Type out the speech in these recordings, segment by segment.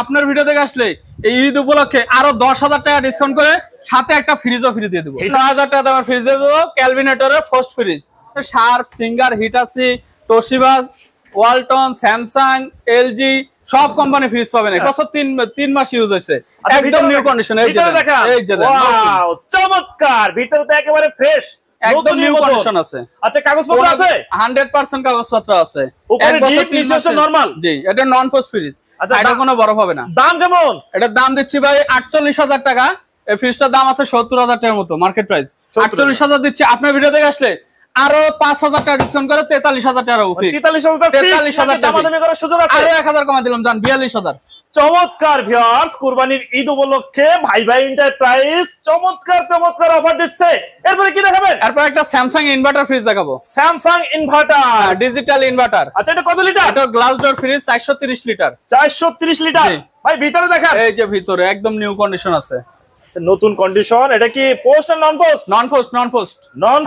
আপনার ভিডিও দেখে আসলে এই ঈদ উপলক্ষে আরো 10,000 টাকা ডিসকাউন্ট করে সাথে একটা ফ্রিজও ফ্রি দিয়ে দেবো। 9,000 টাকা দামের ফ্রিজ দিয়ে দেবো, ক্যালভিনেটরের first fridge. Sharp, Singer, Hitachi, Toshiba, Walton, Samsung, LG সব কোম্পানি ফ্রিজ পাবেন। কত 3 মাস ইউজ হয়েছে, একদম নিউ কন্ডিশন। এই যে ওয়াও, চমৎকার। ভিতরে তো একেবারে ফ্রেশ, একদম নিউ কন্ডিশন আছে। আচ্ছা, কাগজপত্র আছে? 100% কাগজপত্র আছে। উপরে ডিপ, নিচে হচ্ছে নরমাল। জি, এটা নন পোস্ট ফ্রিজ। আচ্ছা, এটা কোনো বরফ হবে না। দাম কেমন? এটার দাম দিচ্ছি ভাই 48,000 টাকা। এই ফ্রিজটার দাম আছে 70,000 টাকার মতো মার্কেট প্রাইস। 48,000 দিচ্ছি। আপনার ভিডিও দেখে আসলে আরো 5,000 টাকা ডিসকাউন্ট করে 43,000 টাকা উপরে। 43,000 টাকা দামাদামি করার সুযোগ আছে। আরো 1,000 কমা দিলাম, জান 42,000। চমৎকার ভিউয়ার্স, কুরবানির ঈদ উপলক্ষে ভাই ভাই এন্টারপ্রাইজ চমৎকার চমৎকার অফার দিচ্ছে। এরপরে কি দেখাবেন? এরপর একটা স্যামসাং ইনভার্টার ফ্রিজ দেখাবো। Samsung inverter, digital inverter. আচ্ছা, এটা কত লিটার? এটা glass door fridge, 430 litre. 430 litre. ভাই ভিতরে দেখান। এই যে ভিতরে একদম নিউ কন্ডিশন আছে। আচ্ছা, নতুন কন্ডিশন। এটা কি পোস্ট আর নন পোস্ট? নন পোস্ট, নন পোস্ট।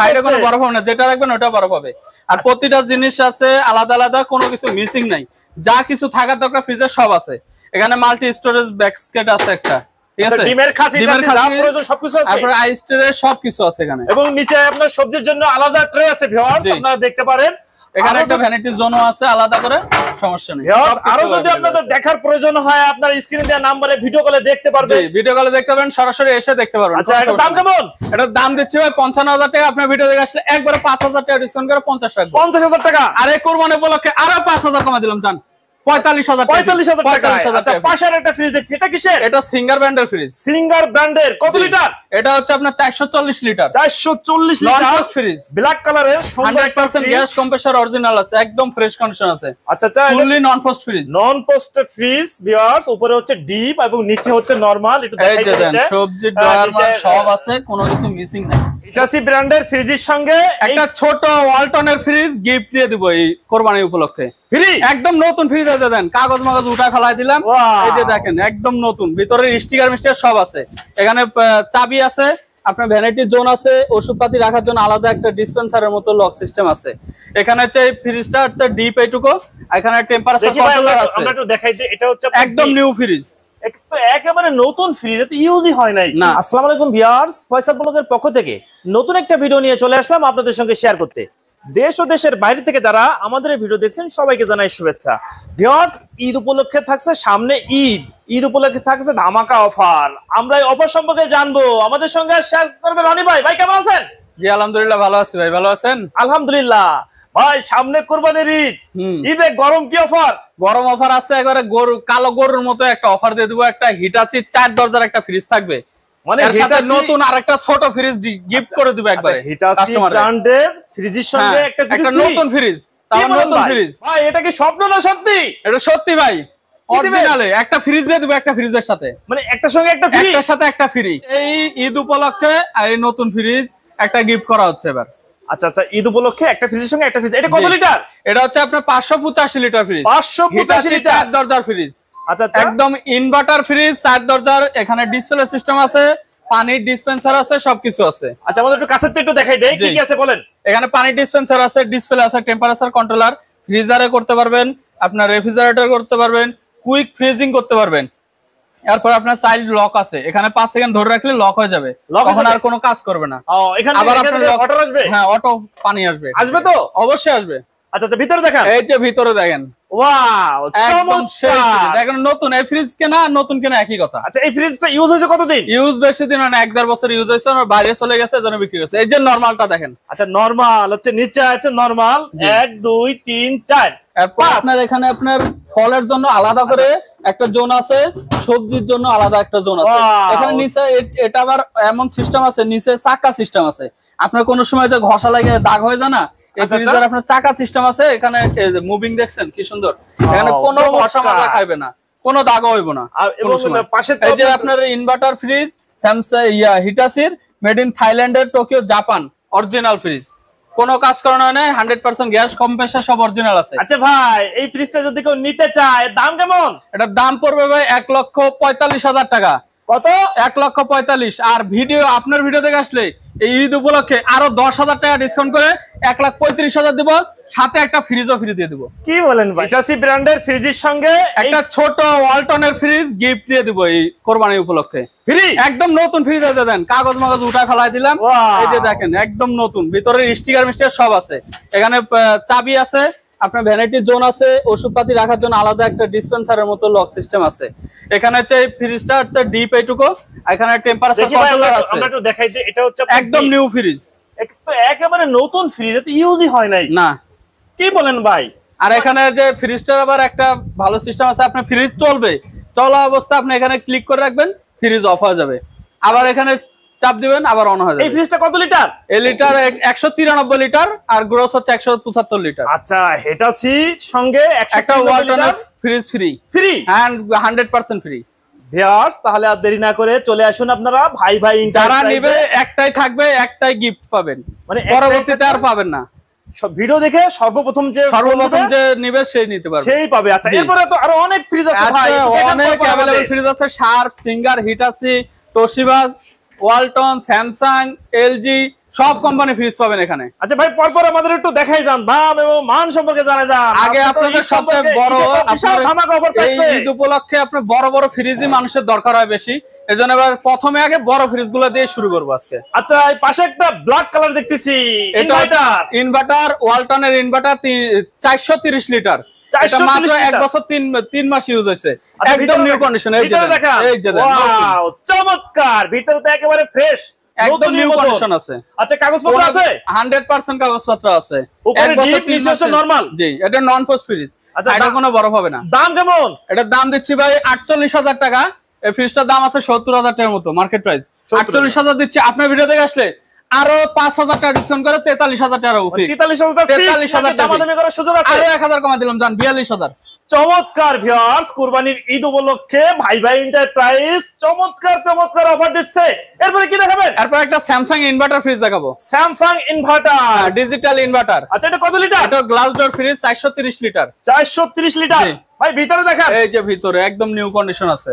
সাইডে কোনো বরফ হবে না, যেটা রাখবেন ওটা বরফ হবে। আর প্রতিটা জিনিস আছে আলাদা আলাদা, কোনো কিছু মিসিং নাই। যা কিছু থাকার দরকার ফ্রিজে সব আছে। এখানে মাল্টি স্টোরেজ ব্যাকস্কেট আছে একটা, ঠিক আছে? ডিমের খাসি যা প্রয়োজন সবকিছু আছে। তারপরে আইস ট্রে সবকিছু আছে এখানে। এবং নিচে আপনার সবজির জন্য আলাদা ট্রে আছে ভিউয়ার্স, আপনারা দেখতে পারেন। এখানে একটা ভ্যানিটি জোনও আছে আলাদা করে, সমস্যা নেই। আরো যদি আপনাদের দেখার প্রয়োজন হয়, আপনার স্ক্রিনে দেওয়া নম্বরে ভিডিও কলে দেখতে পারবেন। জি, ভিডিও কলে দেখতে পারবেন, সরাসরি এসে দেখতে পারবেন। আচ্ছা, এটার দাম কেমন? এটার দাম দিচ্ছি ভাই 55,000 টাকা। আপনার ভিডিও দেখে আসলে একবারে 5,000 টাকা ডিসকাউন্ট করে 50 রাখবো। 50,000 টাকা। আর এই কুরবানি উপলক্ষে আরো 5,000 কমা দিলাম, জান 45,000 টাকা। আচ্ছা, পাশের একটা ফ্রিজ দেখছি, এটা কিসের? এটা সিঙ্গার ব্র্যান্ডের ফ্রিজ। সিঙ্গার ব্র্যান্ডের। কত লিটার? এটা হচ্ছে আপনার 440 লিটার। 440 লিটার নন পোস্ট ফ্রিজ, ব্ল্যাক কালারের, 100% গ্যাস কম্প্রেসর অরিজিনাল আছে, একদম ফ্রেশ কন্ডিশন আছে। আচ্ছা আচ্ছা, ফুললি নন পোস্ট ফ্রিজ। নন পোস্ট ফ্রিজ ভিউয়ার্স, উপরে হচ্ছে ডিপ এবং নিচে হচ্ছে নরমাল। একটু দেখাই দেন, সবজি ড্রয়ার সব আছে, কোনো কিছু মিসিং নাই। হিটাচি ব্র্যান্ডের ফ্রিজের সঙ্গে একটা ছোট ওয়ালটনের ফ্রিজ গিফট দিয়ে দিব এই কোরবানি উপলক্ষে। ফ্রি, একদম নতুন ফ্রিজ আছে, দেন কাগজ মাগজ উঠায় ফেলাই দিলাম। এই যে দেখেন একদম নতুন, ভিতরে স্টিকার মিস্টিকার সব আছে। এখানে চাবি আছে, আপনার ভ্যানিটি জোন আছে, ওষুধপাতি রাখার জন্য আলাদা একটা ডিসপেন্সারের মতো লক সিস্টেম আছে। এখানে হচ্ছে এই ফ্রিজটা হচ্ছে ডিপ এইটুকু, এখানে টেম্পারেচার কন্ট্রোলার আছে। আমরা একটু দেখাই দিই, এটা হচ্ছে একদম নিউ ফ্রিজ, একেবারে নতুন ফ্রিজ, এতে ইউজই হয় নাই। আসসালামু আলাইকুম ভিউয়ার্স, ফয়সাল ব্লগের পক্ষ থেকে নতুন একটা ভিডিও নিয়ে চলে আসলাম আপনাদের সঙ্গে শেয়ার করতে। দেশ ও দেশের বাইরে থেকে যারা আমাদের এই ভিডিও দেখছেন সবাইকে জানাই শুভেচ্ছা। ভিউয়ার্স, ঈদ উপলক্ষে থাকছে সামনে ঈদ, ঈদ উপলক্ষে থাকছে ধামাকা অফার। আমরা এই অফার সম্পর্কে জানবো, আমাদের সঙ্গে শেয়ার করবে রনি ভাই। ভাই কেমন আছেন? জি আলহামদুলিল্লাহ ভালো আছি। ভাই ভালো আছেন? আলহামদুলিল্লাহ। ভাই সামনে কুরবানির ঈদ, ঈদে গরম কি অফার? গরম অফার আছে, একবারে গরু কালো গরুর মতো একটা অফার দিয়ে দেবো। একটা হিটাচি 4 দরজার একটা ফ্রিজ থাকবে, মানে এর সাথে নতুন আরেকটা ছোট ফ্রিজ গিফট করে দিবে একবারে। হিটাচি ব্র্যান্ডের ফ্রিজের সঙ্গে একটা নতুন ফ্রিজ, তাও নতুন ফ্রিজ। ভাই এটা কি স্বপ্ন না সত্যি? এটা সত্যি ভাই, অরিজিনালে একটা ফ্রিজ দিয়ে দেব, একটা ফ্রিজের সাথে, মানে একটার সঙ্গে একটা ফ্রি, একটার সাথে একটা ফ্রি। এই ঈদ উপলক্ষে এই নতুন ফ্রিজ একটা গিফট করা হচ্ছে এবার। আচ্ছা আচ্ছা, ঈদ উপলক্ষে একটা ফ্রিজের সঙ্গে একটা ফ্রিজ। এটা কত লিটার? এটা হচ্ছে আপনার 585 লিটার ফ্রিজ, 585 লিটার 4 দরজার ফ্রিজ। আচ্ছা, একদম ইনভার্টার ফ্রিজ, 4 দরজার। এখানে ডিসপ্লে সিস্টেম আছে, পানির ডিসপেন্সার আছে, সবকিছু আছে। আচ্ছা, আমাদের একটু কাছের থেকে একটু দেখাই দেই কি কি আছে বলেন। এখানে পানির ডিসপেন্সার আছে, ডিসপ্লে আছে, টেম্পারেচার কন্ট্রোলার, ফ্রিজারে করতে পারবেন, আপনার রেফ্রিজারেটর করতে পারবেন, কুইক ফ্রিজিং করতে পারবেন। এরপর আপনার চাইল্ড লক আছে, এখানে 5 সেকেন্ড ধরে রাখলে লক হয়ে যাবে, তখন আর কোনো কাজ করবে না। এখানে আবার আপনার অটো আসবে? হ্যাঁ, অটো পানি আসবে। আসবে তো? অবশ্যই আসবে। আচ্ছা আচ্ছা, ভিতরে দেখেন। এই যে ভিতরে দেখেন, ওয়াও চমৎকার। দেখেন নতুন এই ফ্রিজ কেনা নতুন কেনা একই কথা। আচ্ছা, এই ফ্রিজটা ইউজ হয়েছে কতদিন? ইউজ বেশি দিন না, 1-1.5 বছর ইউজ হয়েছে, আর বাইরে চলে গেছে, এজন্য বিক্রি হয়েছে। এই যে নরমালটা দেখেন। আচ্ছা, নরমাল হচ্ছে নিচে আছে নরমাল 1 2 3 4। এরপর আপনার এখানে আপনার ফলের জন্য আলাদা করে একটা জোন আছে, সবজির জন্য আলাদা একটা জোন আছে। এখানে নিচে এটা আবার এমন সিস্টেম আছে, নিচে চাকা সিস্টেম আছে। আপনার কোন সময় যে ঘষা লাগে দাগ হয়ে যায় না, এই ফ্রিজের আপনার চাকা সিস্টেম আছে। এখানে মুভিং দেখছেন কি সুন্দর, এখানে কোনো ঘষা মাজা খাইবে না, কোনো দাগও হইব না। এবং পাশে এই যে আপনার ইনভার্টার ফ্রিজ, স্যামসাং হিটাচির, মেড ইন থাইল্যান্ডের, টোকিও, জাপান, অরিজিনাল ফ্রিজ, কোনো কাজ করানো হয় না, 100% গ্যাস কম্প্রেসার সব অরিজিনাল আছে। আচ্ছা ভাই, এই ফ্রিজটা যদি কেউ নিতে চায় দাম কেমন? এটার দাম পড়বে ভাই 1,45,000 টাকা। কত? 1,45,000। আর ভিডিও আপনার ভিডিও দেখে আসলে এই ঈদ উপলক্ষে আরো 10,000 টাকা ডিসকাউন্ট করে 1,35,000 দিব, সাথে একটা ফ্রিজও ফ্রি দিয়ে দিব। কি বলেন ভাই, হিটাচি ব্র্যান্ডের ফ্রিজের সঙ্গে একটা ছোট ওয়ালটনের ফ্রিজ গিফট দিয়ে দিব এই কোরবানি উপলক্ষে ফ্রি, একদম নতুন ফ্রিজ দিয়ে দেন, কাগজ মাগজ উঠা ফেলাই দিলাম। এই যে দেখেন একদম নতুন, ভিতরে স্টিকার মিস্টিকার সব আছে, এখানে চাবি আছে, আপনার ভ্যানিটি জোন আছে, ওষুধপাতি রাখার জন্য আলাদা একটা ডিসপেন্সারের মতো লক সিস্টেম আছে। এখানে হচ্ছে এই ফ্রিজটা হচ্ছে ডিপ এইটুকু, এখানে টেম্পারেচার কন্ট্রোলার আছে। আমরা একটু দেখাই যে এটা হচ্ছে একদম নিউ ফ্রিজ, তো একেবারে নতুন ফ্রিজ, এতে ইউজই হয় নাই না। কি বলেন ভাই? আর এখানে যে ফ্রিজটার আবার একটা ভালো সিস্টেম আছে, আপনার ফ্রিজ চলবে, চলা অবস্থা আপনি এখানে ক্লিক করে রাখবেন, ফ্রিজ অফ হয়ে যাবে, আবার এখানে চাপ দিবেন আবার অন হয়ে যাবে। এই ফ্রিজটা কত লিটার? এই লিটার 193 লিটার আর গ্রোস হচ্ছে 175 লিটার। আচ্ছা, হিটাচি সঙ্গে একটা ওয়ালটনের fridge free free and 100% free. Viewers, তাহলে আর দেরি না করে চলে আসুন আপনারা ভাই ভাই যারা নেবে একটাই থাকবে, একটাই গিফট পাবেন, মানে পরবর্তীতে আর পাবেন না। সব ভিডিও দেখে সর্বপ্রথম যে নিবে সেই নিতে পারবে, সেই পাবে। আচ্ছা, এরপরে তো আরো অনেক ফ্রিজ আছে ভাই, অনেক अवेलेबल ফ্রিজ আছে, sharp, Singer, Hitachi, Toshiba, Walton, Samsung, LG সব কোম্পানি ফ্রিজ পাবেন এখানে। আচ্ছা ভাই, পরপর আমাদের একটু দেখাই যান, দাম এবং মান সম্পর্কে জানা যান। আগে আপনাদের সবচেয়ে বড় এই ঈদ উপলক্ষে আপনার বড় বড় ফ্রিজই মানুষের দরকার হয় বেশি, এজন্য এবার প্রথমে আগে বড় ফ্রিজগুলো দিয়ে শুরু করবো আজকে। আচ্ছা, এই পাশে একটা ব্ল্যাক কালার দেখতেছি, ইনভার্টার, ওয়ালটনের ইনভার্টার 430 লিটার, এটা মাত্র 1 বছর 3 মাস ইউজ হয়েছে, একদম নিউ কন্ডিশন। এই যে ওয়াও, চমৎকার, ভিতরে তো একেবারে ফ্রেশ, একদম নিউ কন্ডিশন আছে। আচ্ছা, কাগজপত্র আছে? 100% কাগজপত্র আছে। উপরে ডিপ, নিচে হচ্ছে নরমাল। জি, এটা নন পোস্ট ফ্রিজ। আচ্ছা, এটা কোনো বরফ হবে না। দাম কেমন? এটার দাম দিচ্ছি ভাই 48,000 টাকা। এই ফ্রিজটার দাম আছে 70,000 টাকার মতো মার্কেট প্রাইস, 48,000 দিচ্ছি। আপনার ভিডিও দেখে আসলে আরো 5,000 টাকা ডিসকাউন্ট করে 43,000 টাকা উপরে, 43,000 টাকা দামাদামি করার সুযোগ আছে। আরো 1,000 কমা দিলাম, জান 42,000। চমৎকার ভিউয়ার্স, কুরবানির ঈদ উপলক্ষে ভাই ভাই এন্টারপ্রাইজ চমৎকার চমৎকার অফার দিচ্ছে। এরপরে কি দেখাবেন? এরপর একটা স্যামসাং ইনভার্টার ফ্রিজ দেখাবো। Samsung inverter, digital inverter. আচ্ছা, এটা কত লিটার? এটা glass door fridge, 430 litre. 430 litre. ভাই ভিতরে দেখান। এই যে ভিতরে একদম নিউ কন্ডিশন আছে,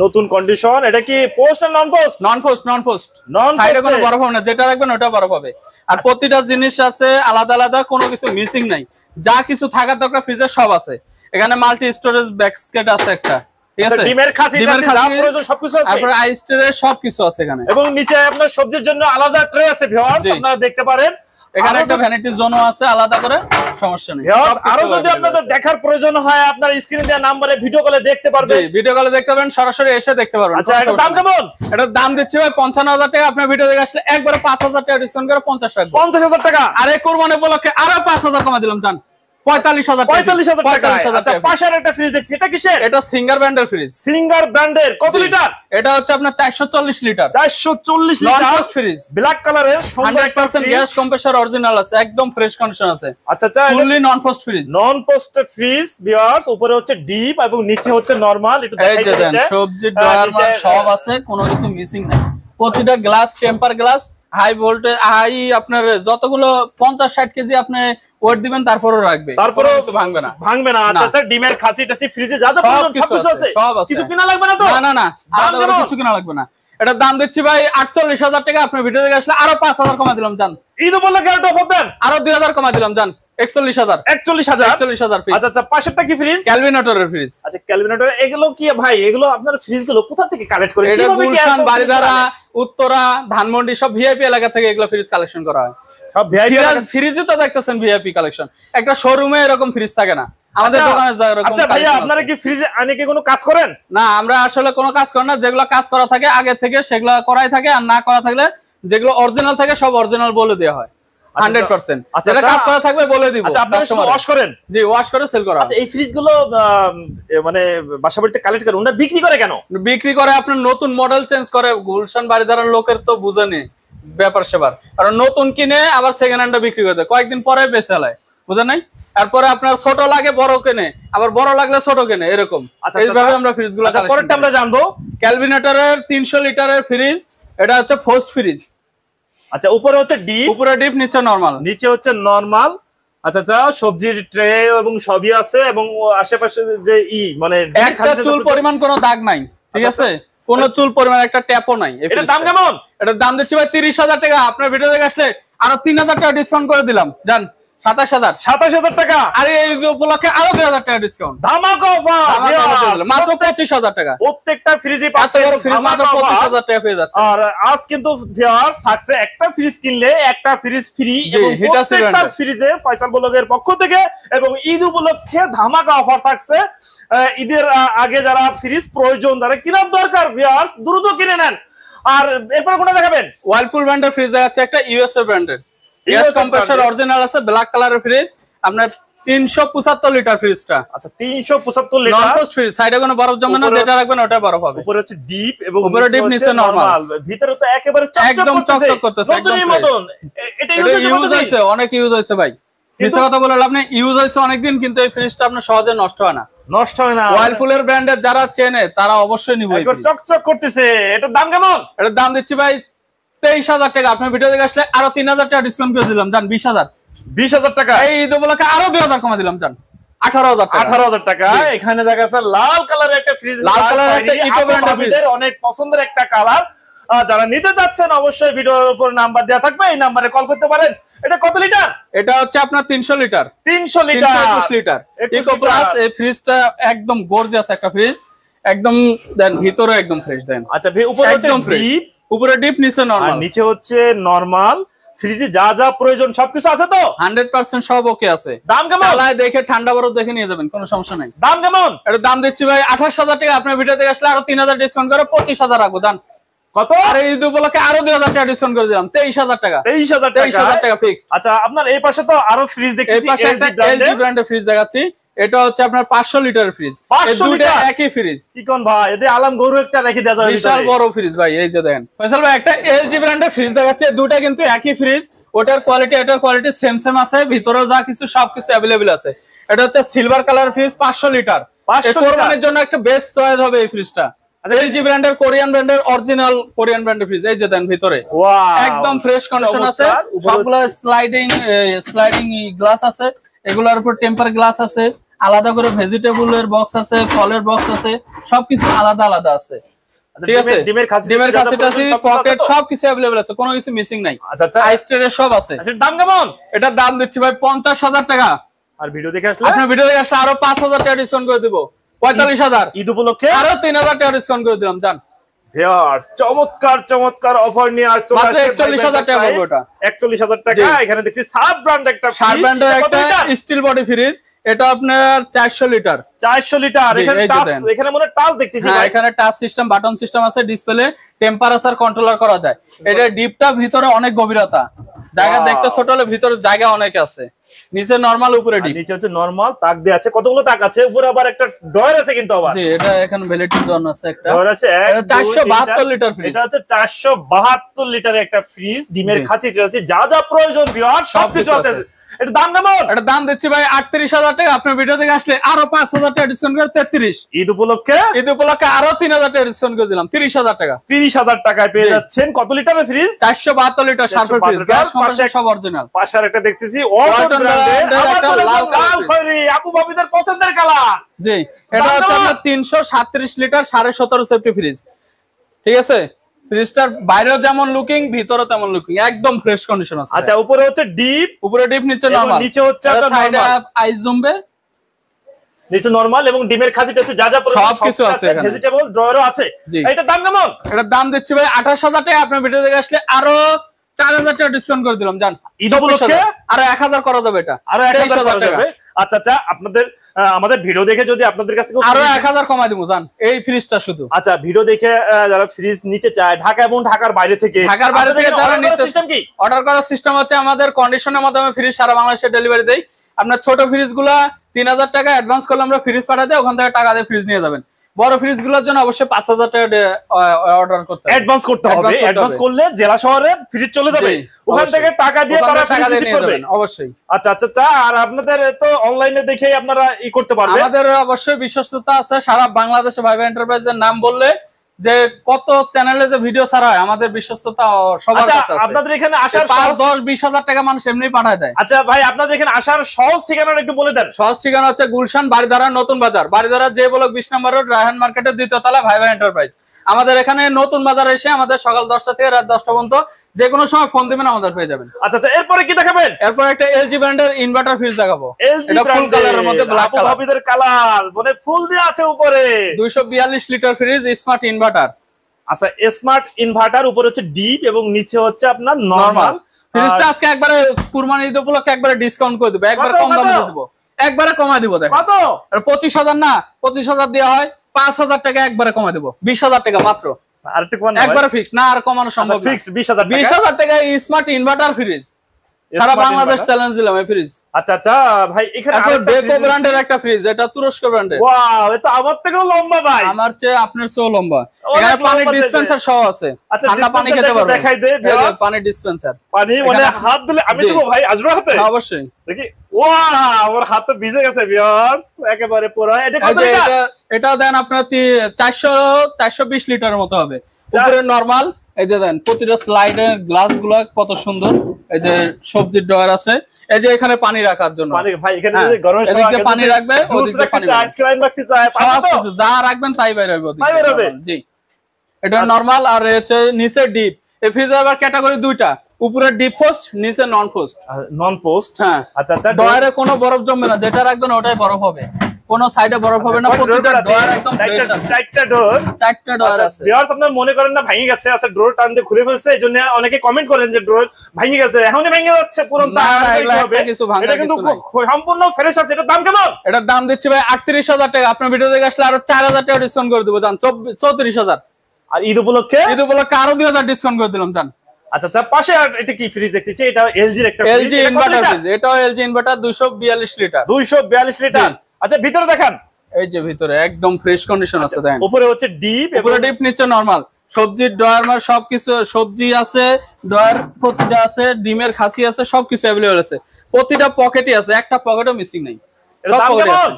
নতুন কন্ডিশন। এটা কি পোস্ট আর নন পোস্ট? নন পোস্ট। নন পোস্ট, সাইডে কোনো বরফ হবে না, যেটা রাখবেন ওটা বরফ হবে। আর প্রতিটা জিনিস আছে আলাদা আলাদা, কোনো কিছু মিসিং নাই, যা কিছু থাকার দরকার ফ্রিজে সব আছে। এখানে মাল্টি স্টোরেজ ব্যাকস্কেট আছে একটা, ঠিক আছে, ডিমের খাসি যা প্রয়োজন সবকিছু আছে, তারপর আইস ট্রে সবকিছু আছে এখানে। এবং নিচে আপনার সবজির জন্য আলাদা ট্রে আছে ভিউয়ার্স, আপনারা দেখতে পারেন। এখানে একটা ভ্যানিটি জোনও আছে আলাদা করে, সমস্যা নেই। আরো যদি আপনাদের দেখার প্রয়োজন হয়, আপনারা স্ক্রিনে দেওয়া নম্বরে ভিডিও কলে দেখতে পারবেন। ভিডিও কলে দেখতে পারবেন, সরাসরি এসে দেখতে পারবেন। আচ্ছা, এটার দাম কেমন? এটার দাম দিচ্ছি ভাই 55,000 টাকা। আপনার ভিডিও দেখে আসলে একবারে 5,000 টাকা ডিসকাউন্ট করে 50,000 টাকা। আরে কোরবানি উপলক্ষে আরো 5,000 কমা দিলাম, জান 45,000 টাকা। আচ্ছা, পাশের একটা ফ্রিজ দেখছি, এটা কিসের? এটা সিঙ্গার ব্র্যান্ডের ফ্রিজ। সিঙ্গার ব্র্যান্ডের, কত লিটার? এটা হচ্ছে আপনার 440 লিটার। 440 লিটার নন পোস্ট ফ্রিজ, ব্ল্যাক কালারের, 100% গ্যাস কম্প্রেসর অরিজিনাল আছে, একদম ফ্রেশ কন্ডিশন আছে। আচ্ছা আচ্ছা, ফুললি নন পোস্ট ফ্রিজ। নন পোস্ট ফ্রিজ ভিউয়ার্স, উপরে হচ্ছে ডিপ এবং নিচে হচ্ছে নরমাল। একটু দেখাই দেন, সবজি ড্রয়ার সব আছে, কোনো কিছু মিসিং নাই। প্রতিটা glass temper glass, high voltage, high আপনার যতগুলো 50-60 কেজি আপনি ওয়েট দিবেন তারপরও রাখবে, তারপরও কিছু ভাঙবে না, ভাঙবে না। আচ্ছা আচ্ছা, ডিমের খাসি টাসি ফ্রিজে যা যা প্রয়োজন সবকিছু আছে, কিছু কিনা লাগবে না তো? না না, আলাদা কিছু কিনা লাগবে না। এটার দাম দিচ্ছি ভাই 48,000 টাকা। আপনার ভিডিও দেখে আসলে আরো 5,000 কমা দিলাম, জান ঈদ উপলক্ষে একটা অফার দেন, আরো 2,000 কমা দিলাম, জান 41,000। 41,000। আচ্ছা আচ্ছা, পাশেরটা কি ফ্রিজ? ক্যালভিনেটরের ফ্রিজ। আচ্ছা, ক্যালভিনেটর। এগুলো কি ভাই, এগুলো আপনার ফ্রিজগুলো কোথা থেকে কালেক্ট করে? এটা গুলশান, বাড়িধারা, উত্তরা, ধানমন্ডি সব ভিআইপি এলাকা থেকে এগুলো ফ্রিজ কালেকশন করা হয়। সব ভিআইপি ফ্রিজই তো দেখতেছেন ভিআইপি কালেকশন। একটা শোরুমে এরকম ফ্রিজ থাকে না, আমাদের দোকানে যা এরকম। আচ্ছা ভাইয়া, আপনারা কি ফ্রিজে আনে কি কোনো কাজ করেন? না, আমরা আসলে কোনো কাজ করি না। যেগুলো কাজ করা থাকে আগে থেকে সেগুলো করাই থাকে, আর না করা থাকলে যেগুলো অরিজিনাল থাকে সব অরিজিনাল বলে দেওয়া হয় 100%। যেটা কাজ করা থাকবে বলে দিব। আচ্ছা, আপনারা শুধু ওয়াশ করেন? জি, ওয়াশ করে সেল করা। আচ্ছা, এই ফ্রিজগুলো মানে বাসাবাড়িতে কালেক্ট করে ওরা বিক্রি করে কেন? বিক্রি করে আপনার নতুন মডেল চেঞ্জ করে। গুলশান বাড়িধারার লোকের তো বুঝেনি ব্যাপার সেবার, কারণ নতুন কিনে আবার সেকেন্ড হ্যান্ডটা বিক্রি করে দেয়, কয়েকদিন পরে বেচে ফেলায়, বুঝেন নাই? তারপরে আপনার ছোট লাগে বড় কেনে, আবার বড় লাগলে ছোট কেনে, এরকম। এইভাবে আমরা ফ্রিজগুলো পরেরটা আমরা জানবো। ক্যালভিনেটরের 300 লিটারের ফ্রিজ, এটা হচ্ছে পোস্ট ফ্রিজ। আচ্ছা, উপরে হচ্ছে ডিপ, উপরে ডিপ, নিচে নরমাল। নিচে হচ্ছে নরমাল। আচ্ছা আচ্ছা, সবজির ট্রে এবং সবই আছে, এবং আশেপাশে যে মানে একটা চুল পরিমাণ কোনো দাগ নাই, ঠিক আছে, কোন চুল পরিমাণ একটা ট্যাপও নাই। এটার দাম কেমন? এটার দাম দিচ্ছি ভাই 30,000 টাকা। আপনার ভিডিও দেখে আসলে আরো 3,000 টাকা ডিসকাউন্ট করে দিলাম, জান 27000 27000 টাকা। আর এই উপলক্ষে আরো 2000 টাকা ডিসকাউন্ট, ধামাকা অফার মাত্র 25000 টাকা। প্রত্যেকটা ফ্রিজে পাচ্ছেন ফ্রিজ মাত্র 25000 টাকা পেয়ে যাচ্ছে। আর আজ কিন্তু ভিউয়ার্স থাকছে একটা ফ্রিজ কিনলে একটা ফ্রিজ ফ্রি, এবং হিটাচি প্রত্যেকটা ব্র্যান্ডের ফ্রিজে ফয়সাল ব্লগের পক্ষ থেকে এবং ঈদ উপলক্ষে ধামাকা অফার থাকছে। ঈদের আগে যারা ফ্রিজ প্রয়োজন, যারা কেনার দরকার ভিউয়ার্স দ্রুত কিনে নেন। আর এরপর কোনটা দেখাবেন? ওয়ার্লপুল ব্র্যান্ডের ফ্রিজ দেখাচ্ছে একটা, ইউএসএ ব্র্যান্ডের গ্যাস কম্প্রেসর অরিজিনাল আছে, ব্ল্যাক কালারের ফ্রিজ, আপনার 375 লিটার ফ্রিজটা। আচ্ছা 375 লিটার নন পোস্ট ফ্রিজ, সাইডে কোনো বরফ জমে না, যেটা রাখবেন ওটা বরফ হবে। উপরে হচ্ছে ডিপ এবং উপরে ডিপ, নিচে নরমাল, ভিতরে তো একেবারে একদম চকচক করতেছে, নতুনের মতন। এটা ইউজ হইছে, অনেক ইউজ হইছে ভাই, মিথ্যা কথা বলে লাভ নেই, ইউজ হইছে অনেকদিন, কিন্তু এই ফ্রিজটা আপনার সহজে নষ্ট হয় না, নষ্ট হয় না। ওয়ার্লপুলের ব্র্যান্ডের যারা চেনে তারা অবশ্যই নিবে। একবার চকচক করতেছে। এটার দাম কেমন? এটার দাম দিচ্ছি ভাই 23000 টাকা। আপনার ভিডিও দেখে আসলে আরো 3000 টাকা ডিসকাউন্ট করে দিলাম, জান 20000 টাকা। এই ঈদ উপলক্ষে আরো 2000 কমা দিলাম, জান 18000 টাকা। এখানে দেখা যাচ্ছে লাল কালারের একটা ফ্রিজ, লাল কালারের একটা ইকো ব্র্যান্ডের ফ্রিজ, অনেক পছন্দের একটা কালার। যারা নিতে যাচ্ছেন অবশ্যই ভিডিওর উপর নাম্বার দেওয়া থাকবে, এই নাম্বারে কল করতে পারেন। এটা কত লিটার? এটা হচ্ছে আপনার 300 litre, 300 litre, 21 litre eco plus. এই ফ্রিজটা একদম গর্জিয়াস একটা ফ্রিজ, একদম দেন ভিতরে একদম ফ্রেশ দেন। আচ্ছা উপরে হচ্ছে ডিপ, উপরে ডিপ, নিচে নরমাল, আর নিচে হচ্ছে নরমাল। ফ্রিজে যা যা প্রয়োজন সবকিছু আছে তো? 100% সব ওকে আছে। দাম কেমন? চালায় দেখে ঠান্ডা বরফ দেখে নিয়ে যাবেন, কোনো সমস্যা নাই। দাম কেমন? এটা দাম দিচ্ছি ভাই 28000 টাকা। আপনার ভিডিও দেখে আসলে আরো 3000 ডিসকাউন্ট করে 25000 রাখবো, জান কত? আর এই ঈদ উপলক্ষে আরো 2000 টাকা ডিসকাউন্ট করে দিলাম, 23000 টাকা। 23000 টাকা ফিক্স। আচ্ছা আপনার এই পাশে তো আরো ফ্রিজ এই দেখতেছি, পাশে একটা এলজি ব্র্যান্ডের ফ্রিজ দেখাচ্ছি। এটা হচ্ছে আপনার 500 লিটারের ফ্রিজ, 500 দুইটা লিটার একই ফ্রিজ। কি কোন ভাই, এতে আলম গরু একটা রেখে দেওয়া যাবে, বিশাল বড় ফ্রিজ ভাই। এই যে দেখেন ফয়সাল ভাই, একটা এলজি ব্র্যান্ডের ফ্রিজ দেখাচ্ছে, দুটো কিন্তু একই ফ্রিজ, ওটার কোয়ালিটি এটার কোয়ালিটি সেম সেম আছে, ভিতরে যা কিছু সবকিছু अवेलेबल আছে। এটা হচ্ছে সিলভার কালার ফ্রিজ, 500 লিটার। 500 কোরবানির জন্য একটা বেস্ট চয়েস হবে এই ফ্রিজটা। এলজি ব্র্যান্ডের, কোরিয়ান ব্র্যান্ডের, অরিজিনাল কোরিয়ান ব্র্যান্ডের ফ্রিজ। এই যে দেন ভিতরে একদম ফ্রেশ কন্ডিশন আছে, সবগুলো স্লাইডিং গ্লাস আছে, এগুলোর উপর টেম্পার গ্লাস আছে, আলাদা করে ভেজিটেবলের বক্স আছে, ফলের বক্স আছে, সবকিছু আলাদা আলাদা আছে। ঠিক আছে, ডিমের খাসি পকেট সবকিছু अवेलेबल আছে, কোনো কিছু মিসিং নাই। আচ্ছা আইস ট্রে সব আছে। আচ্ছা দাম কেমন? এটার দাম দিচ্ছি ভাই 50000 টাকা। আর ভিডিও দেখে আসলে আপনার ভিডিও দেখে আসলে আরো 5000 টাকা ডিসকাউন্ট করে দিব, 45000। ঈদ উপলক্ষে আরো 3000 টাকা ডিসকাউন্ট করে দিলাম, জান ভিউয়ার্স চমৎকার চমৎকার অফার নিয়ে আসছে। মাত্র 41000 টাকা পড়বে ওটা, 41000 টাকা। এখানে দেখছি সাব ব্র্যান্ড একটা সাব ব্র্যান্ডের একটা স্টিল বডি ফ্রিজ, এটা আপনার 400 লিটার। 400 লিটার। এখানে টাচ, এখানে মনে টাচ দেখতেছি ভাই। এখানে টাচ সিস্টেম, বাটন সিস্টেম আছে, ডিসপ্লে টেম্পারেচার কন্ট্রোলার করা যায়। এটা ডিপটা ভিতরে অনেক গভীরতা, জায়গা দেখতে ছোট হলে ভিতরে জায়গা অনেক আছে। নিচে নরমাল, উপরে ডিপ। নিচে হচ্ছে নরমাল, তাক দেয়া আছে, কতগুলো তাক আছে, উপরে আবার একটা ডয়ার আছে কিন্তু আবার। জি, এটা এখানে ভ্যালিডিটি জোন আছে একটা। ডয়ার আছে, এটা 472 লিটার ফ্রিজ। এটা হচ্ছে 472 লিটারের একটা ফ্রিজ, ডিমের খাসি আছে, যা যা প্রয়োজন ভিউয়ার্স সবকিছু আছে। এটা দাম কেমন? এটা দাম দিচ্ছি ভাই 38000 টাকা। আপনার ভিডিও থেকে আসলে আরো 5000 টাকা ডিসকাউন্ট করে 33। ঈদ উপলক্ষে আরো 3000 টাকা ডিসকাউন্ট করে দিলাম, 30000 টাকা। 30000 টাকায় পেয়ে যাচ্ছেন কত লিটারের ফ্রিজ? 472 লিটার শার্পের ফ্রিজ, গ্যাস কম্প্রেসর সব অরিজিনাল। পাশে একটা দেখতেছি অর্জন ব্র্যান্ডের একটা লাল খয়েরি, আপু ভাবিদের পছন্দের কালার। জি, এটা হচ্ছে আপনার 337 লিটার 17.5 সেফটি ফ্রিজ। ঠিক আছে, ফ্রিজটার বাইরেও যেমন লুকিং, ভিতরেও তেমন লুকিং, একদম ফ্রেশ কন্ডিশন আছে। আচ্ছা উপরে হচ্ছে ডিপ, উপরে ডিপ, নিচে নরমাল। নিচে হচ্ছে আপনার সাইডে আইস জমবে, নিচে নরমাল, এবং ডিমের খাসিটা আছে, যা যা সবকিছু আছে, ভেজিটেবল ড্রয়ারও আছে। এটা দাম কেমন? এটার দাম দিচ্ছি ভাই 28000 টাকা। আপনার ভিডিও দেখে আসলে আরো 4000 টাকা ডিসকাউন্ট করে দিলাম, জান ঈদ উপলক্ষে আরো 1000 করা যাবে, এটা আরো 1000 করা যাবে। আচ্ছা আচ্ছা, আপনাদের আমাদের ভিডিও দেখে যদি আপনাদের কাছ থেকে আরো 1000 কমাই দিব, জান এই ফ্রিজটা শুধু। আচ্ছা ভিডিও দেখে যারা ফ্রিজ নিতে চায় ঢাকা এবং ঢাকার বাইরে থেকে, যারা নিতে সিস্টেম কি অর্ডার করার সিস্টেম হচ্ছে, আমাদের কন্ডিশনের মাধ্যমে ফ্রিজ সারা বাংলাদেশে ডেলিভারি দেই। আপনার ছোট ফ্রিজ গুলা 3000 টাকা অ্যাডভান্স করলে আমরা ফ্রিজ পাঠাই দেই, ওখান থেকে টাকা দিয়ে ফ্রিজ নিয়ে যাবেন। বড় ফ্রিজ গুলোর জন্য অবশ্যই 5000 টাকা অর্ডার করতে হবে, অ্যাডভান্স করতে হবে। অ্যাডভান্স করলে জেলা শহরে ফ্রিজ চলে যাবে, ওখান থেকে টাকা দিয়ে তারা ফ্রিজ রিসিভ করবে অবশ্যই। আচ্ছা আচ্ছা, আর আপনাদের তো অনলাইনে দেখে আপনারা করতে পারবেন। আমাদের অবশ্যই বিশ্বস্ততা আছে, সারা বাংলাদেশে ভাইবা এন্টারপ্রাইজের নাম বললে যে কত চ্যানেলে যে ভিডিও ছাড়া হয়, আমাদের বিশ্বস্ততা সবার কাছে আছে। আপনাদের এখানে আসার 5-10-20 টাকা মানুষ এমনি পাঠায় দেয়। আচ্ছা ভাই, আপনাদের এখানে আসার সহজ ঠিকানাটা একটু বলে দেন। সহজ ঠিকানা হচ্ছে গুলশান বাড়িধারা নতুন বাজার, বাড়িধারা যে ব্লক 20 নম্বর রোড, রায়হান মার্কেটের 2য় তলা, ভাইবা এন্টারপ্রাইজ। আমাদের এখানে নতুন বাজার এসে আমাদের সকাল 10টা থেকে রাত 10টা পর্যন্ত যে কোনো সময় ফোন দিবেন আমাদের পেয়ে যাবেন। আচ্ছা আচ্ছা, এরপরে কি দেখাবেন? এরপর একটা এলজি ব্র্যান্ডের ইনভার্টার ফ্রিজ দেখাবো। এটা ফুল কালারের মধ্যে ব্ল্যাক কালার, মানে ফুল দেয়া আছে উপরে। 242 লিটার ফ্রিজ, স্মার্ট ইনভার্টার। আচ্ছা, স্মার্ট ইনভার্টার, উপরে হচ্ছে ডিপ এবং নিচে হচ্ছে আপনার নরমাল। ফ্রিজটা আজকে একবারে কুরবানি ঈদ উপলক্ষে একবারে ডিসকাউন্ট করে দেব, একবারে কম দামে দেব, একবারে কমায় দিব। দেখেন কত? 25,000 না, 25,000 দেওয়া হয়, 5,000 টাকা একবারে কমায় দেব, 20,000 টাকা মাত্র। আরেকটু কমান একবারে ফিক্স না, আর কমানো সম্ভব না। ফিক্সড 20,000 টাকা। 20,000 টাকা স্মার্ট ইনভার্টার ফ্রিজ, সারা বাংলাদেশ চ্যালেঞ্জ দিলাম এই ফ্রিজ। আচ্ছা আচ্ছা ভাই, এখানে বেকো ব্র্যান্ডের একটা ফ্রিজ, এটা তুরস্ক ব্র্যান্ডের। ওয়াও, এটা আমার থেকেও লম্বা ভাই। আমার চেয়ে আপনার চেয়েও লম্বা। এখানে পানি ডিসপেন্সার সহ আছে, ঠান্ডা পানি খেতে পারবেন। দেখাই দে পানি ডিসপেন্সার, পানি মানে হাত দিলে আমি দেবো ভাই, আসবে হাতে? অবশ্যই। দেখি, ওয়াও, ওর হাত তো ভিজে গেছে ভিউয়ার্স, একেবারে পুরো। এটা কত লিটার? এটা দেন আপনার 420 লিটারের মতো হবে। উপরে নরমাল, এই যে দেন প্রতিটা স্লাইডের গ্লাস গুলা কত সুন্দর। এই যে সবজির ড্রয়ার আছে, এই যে এখানে পানি রাখার জন্য পানি। ভাই এখানে যদি গরমের সময় এদিকে পানি রাখবে, ওদিকে পানি রাখবে, আইসক্রিম রাখতে চায়, পানি তো সবকিছু যা রাখবেন তাই বাইরে হবে ওদিকে। তাই বের হবে। জি, এটা নরমাল। আর হচ্ছে নিচে ডিপ। এই ফ্রিজের আবার ক্যাটাগরি দুইটা, উপরে ডিপ পোস্ট, নিচে নন পোস্ট। নন পোস্ট, হ্যাঁ। আচ্ছা আচ্ছা, ডয়ারে কোনো বরফ জমবে না, যেটা রাখবেন ওটাই বরফ হবে, কোনো সাইডে বরফ হবে না। প্রতিটা ডয়ার একদম ফ্রেশ আছে। চারটা ডোর, চারটা ডয়ার আছে। ভিউয়ার্স আপনারা মনে করেন না ভেঙে গেছে, আচ্ছা ডোর টান দিয়ে খুলে ফেলছে, এইজন্য অনেকে কমেন্ট করেন যে ডোর ভেঙে গেছে, এখনই ভেঙে যাচ্ছে পুরো। এটা কিন্তু সম্পূর্ণ ফ্রেশ আছে। এটার দাম কেমন? এটার দাম দিচ্ছি ভাই 38,000 টাকা। আপনার ভিডিও দেখে আসলে আরো 4,000 টাকা ডিসকাউন্ট করে দেবো, জান 34,000। আর ঈদ উপলক্ষে আরো 2,000 ডিসকাউন্ট করে দিলাম, জান। আচ্ছা আচ্ছা, পাশে আর এটা কি ফ্রিজ দেখতেছি? এটা এলজি এর একটা ফ্রিজ, এলজি ইনভার্টার ফ্রিজ। এটাও এলজি ইনভার্টার, 242 লিটার। 242 লিটার। আচ্ছা, ভিতরে দেখান। এই যে ভিতরে একদম ফ্রেশ কন্ডিশন আছে, দেখেন। উপরে হচ্ছে ডিপ, উপরে ডিপ, নিচে নরমাল। সবজির ড্রয়ার মানে সবকিছু, সবজি আছে, ড্রয়ার প্রতিটা আছে, ডিমের খাসি আছে, সবকিছু अवेलेबल আছে। প্রতিটা পকেটই আছে, একটা পকেটও মিসিং নাই। এটার দাম কেমন?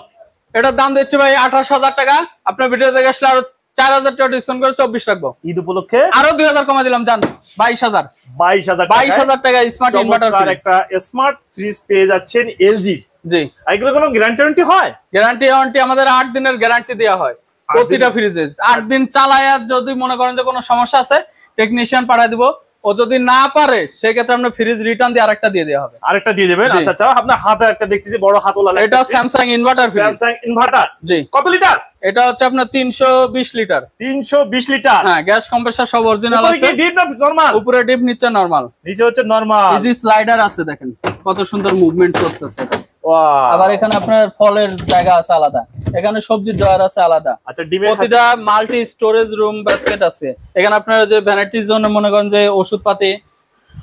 এটার দাম দিচ্ছে ভাই 28,000 টাকা। আপনার ভিডিও দেখে আসলে আরো 4,000 টাকা ডিসকাউন্ট করে 24 রাখবো। ঈদ উপলক্ষে আরো 2,000 কমা দিলাম, জান 22,000। 22,000 টাকা স্মার্ট ইনভার্টার ফ্রিজ। একটা স্মার্ট ফ্রিজ পেয়ে যাচ্ছেন এলজি। জি, এগুলো কোনো গ্যারান্টি ওয়ারেন্টি হয়? গ্যারান্টি ওয়ারেন্টি আমাদের 8 দিনের গ্যারান্টি দেওয়া হয় প্রতিটা ফ্রিজে। 8 দিন চালায়া যদি মনে করেন যে কোনো সমস্যা আছে, টেকনিশিয়ান পাঠিয়ে দিব। ও যদি না পারে সেক্ষেত্রে আমরা ফ্রিজ রিটার্ন দিয়ে আরেকটা দিয়ে দেওয়া হবে। আরেকটা দিয়ে দেবেন? আচ্ছা আচ্ছা, আপনার হাতে একটা দেখতেছি বড় হাতওয়ালা। এটা Samsung inverter fridge. Samsung inverter. জি। কত লিটার? এটা হচ্ছে আপনার 320 লিটার। 320 লিটার। হ্যাঁ, গ্যাস কম্প্রেসার সব অরিজিনাল আছে। উপরে কি ডিপ না নরমাল? উপরে ডিপ, নিচে নরমাল। নিচে হচ্ছে নরমাল। ইজি স্লাইডার আছে, দেখেন কত সুন্দর মুভমেন্ট করতেছে। ওয়াও। আবার এখানে আপনার ফলের জায়গা আছে আলাদা, এখানে সবজির ড্রয়ার আছে আলাদা। আচ্ছা, ডিমের প্রতিটা মাল্টি স্টোরেজ রুম বাস্কেট আছে। এখানে আপনার যে ভ্যানিটির জন্য মনে করেন যে ওষুধপাতি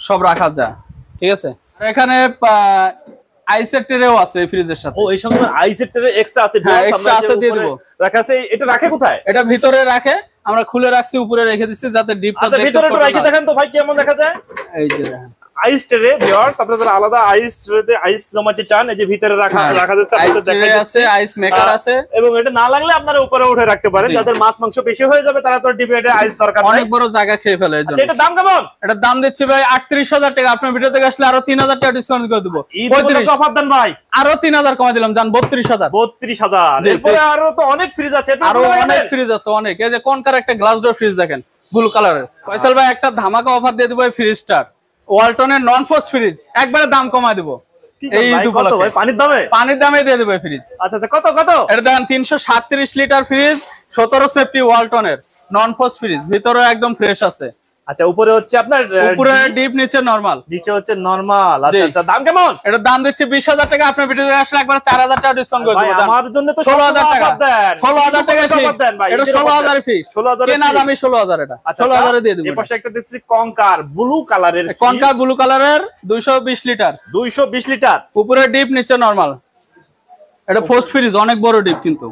সব রাখা যায়, ঠিক আছে। আর এখানে আইসের ট্রেও আছে এই ফ্রিজের সাথে। ও, এই সঙ্গে আইসের ট্রে এক্সট্রা আছে? হ্যাঁ, এক্সট্রা আছে, দিয়ে দেব। রাখা আছে। এটা রাখে কোথায়? এটা ভিতরে রাখে, আমরা খুলে রাখছি, উপরে রেখে দিচ্ছি যাতে ডিপটা আচ্ছা, ভিতরে একটু রেখে দেখেন তো ভাই কেমন দেখা যায়। এই যে দেখেন আইস ট্রে। ভিউয়ার্স আপনারা যারা আলাদা আইস ট্রেতে আইস জমাতে চান, এই যে ভিতরে রাখা যাচ্ছে, আইস ট্রে আছে, আইস মেকার আছে। এবং এটা না লাগলে আপনারা উপরে উঠে রাখতে পারেন। যাদের মাছ মাংস বেশি হয়ে যাবে তারা তো ডিপে আইস দরকার নাই। অনেক বড় জায়গা খেয়ে ফেলে এজন্য। এটার দাম কেমন? এটার দাম দিচ্ছি ভাই 38,000 টাকা। আপনার ভিডিও থেকে আসলে আরো 3,000 টাকা ডিসকাউন্ট করে দেব। ঈদ উপলক্ষে অফার দেন ভাই। আরো 3,000 কমাই দিলাম, জান 32,000। 32,000। এরপরে আরো তো অনেক ফ্রিজ আছে। আরো অনেক ফ্রিজ আছে, অনেক। এই যে কোনকার একটা গ্লাস ডোর ফ্রিজ দেখেন, ব্লু কালারের। ফয়সাল ভাই একটা ধামাকা অফার দিয়ে দেব এই ফ্রিজটার। ওয়ালটনের নন ফ্রস্ট ফ্রিজ, একবারে দাম কমাই দেব এই কত ভাই? পানির দামে দিয়ে দেব এই ফ্রিজ। আচ্ছা আচ্ছা, কত কত? এটা দেখেন 337 লিটার ফ্রিজ, 17 সেফটি ওয়ালটনের নন ফ্রস্ট ফ্রিজ, ভিতরে একদম ফ্রেশ আছে। আচ্ছা, উপরে হচ্ছে আপনার উপরে ডিপ, নিচে নরমাল। নিচে হচ্ছে নরমাল। আচ্ছা আচ্ছা, দাম কেমন? এটার দাম দিচ্ছে 20,000 টাকা। আপনার ভিডিওতে আসলে একবার 4,000 টাকা ডিসকাউন্ট করে দেব। আমার জন্য তো 16,000 টাকা দেন। 16,000 টাকা ফিক্স দেন ভাই। এটা 16,000 ফিক্স। 16,000 কেনা দামই 16,000। এটা 16,000 এ দিয়ে দেব। এই পাশে একটা দেখছি কনকার ব্লু কালারের। কনকার ব্লু কালারের 220 লিটার। 220 লিটার। উপরে ডিপ, নিচে নরমাল। এটা ফার্স্ট ফ্রিজ, অনেক বড় ডিপ, কিন্তু